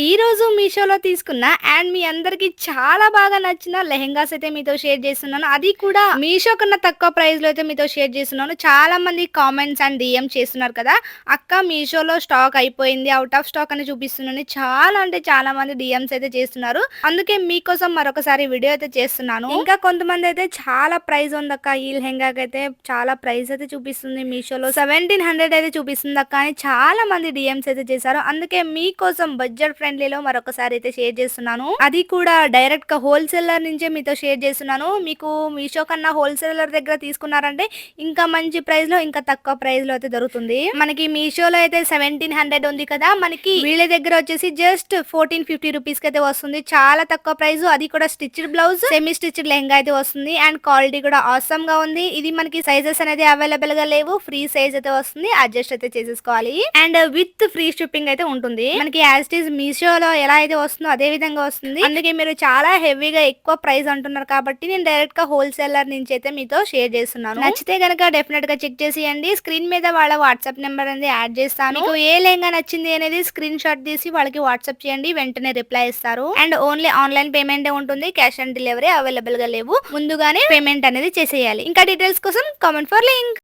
ఈ రోజు మీషోలో తీసుకున్న అండ్ మీ అందరికి చాలా బాగా నచ్చిన లెహెంగాస్ అయితే మీతో షేర్ చేస్తున్నాను. అది కూడా మీషో కన్నా తక్కువ ప్రైస్‌లో అయితే మీతో షేర్ చేస్తున్నాను. చాలా మంది కామెంట్స్ అండ్ డీఎం చేస్తున్నారు కదా! అక్క మీషోలో స్టాక్ అయిపోయింది. ఔట్ ఆఫ్ స్టాక్ అని చూపిస్తుందని చాలా అంటే చాలా మంది డీఎంస్ అయితే చేస్తున్నారు. అందుకే మీకోసం మరొకసారి వీడియో అయితే చేస్తున్నాను. ఇంకా కొంతమంది అయితే చాలా ప్రైస్ ఉందక్క ఈ లెహెంగాకైతే చాలా ప్రైస్ అయితే చూపిస్తుంది మీషోలో 1700 అయితే చూపిస్తుందక్క అని చాలా మంది డీఎంస్ అయితే చేశారు. అందుకే మీకోసం బడ్జెట్ ఫ్రెండ్లీలో మరొకసారి అయితే షేర్ చేస్తున్నాను. అది కూడా డైరెక్ట్ గా హోల్సేలర్ నుంచే మీతో షేర్ చేస్తున్నాను. మీకు మీషో కన్నా హోల్సేలర్ దగ్గర తీసుకున్నారంటే ఇంకా మంచి ప్రైస్ లో ఇంకా తక్కువ ప్రైస్ లో అయితే దొరుకుతుంది. మనకి మీషోలో అయితే 1700 ఉంది కదా, మనకి వీళ్ళ దగ్గర వచ్చేసి జస్ట్ 1450 రూపీస్ కి అయితే వస్తుంది. చాలా తక్కువ ప్రైస్, అది కూడా stitched blouse semi stitched lehenga అయితే వస్తుంది. అండ్ క్వాలిటీ కూడా ఆసమ్ గా ఉంది. ఇది మనకి సైజెస్ అనేది అవైలబుల్ గా లేవు, ఫ్రీ సైజ్ అయితే వస్తుంది, అడ్జస్ట్ అయితే చేసేసుకోవాలి. అండ్ విత్ ఫ్రీ షిప్పింగ్ అయితే ఉంటుంది. మనకి యాజ్ ఇట్ ఈస్ మీషోలో ఎలా అయితే వస్తుందో అదే విధంగా వస్తుంది. అందుకే మీరు చాలా హెవీగా ఎక్కువ ప్రైస్ అంటున్నారు కాబట్టి నేను డైరెక్ట్ గా హోల్సేలర్ నుంచి అయితే మీతో షేర్ చేస్తున్నాను. నచ్చితే గనక డెఫినెట్ గా చెక్ చేసేయండి. స్క్రీన్ మీద వాళ్ళ వాట్సాప్ నెంబర్ అనేది యాడ్ చేస్తాను. మీకు ఏ లెహంగా నచ్చింది అనేది స్క్రీన్ షాట్ తీసి వాళ్ళకి వాట్సాప్ చేయండి, వెంటనే రిప్లై ఇస్తారు. అండ్ ఓన్లీ ఆన్లైన్ పేమెంట్ ఉంటుంది, క్యాష్ ఆన్ డెలివరీ అవైలబుల్ గా లేవు. ముందుగానే పేమెంట్ అనేది చేసేయాలి. ఇంకా డీటెయిల్స్ కోసం కామెంట్ ఫర్ లింక్.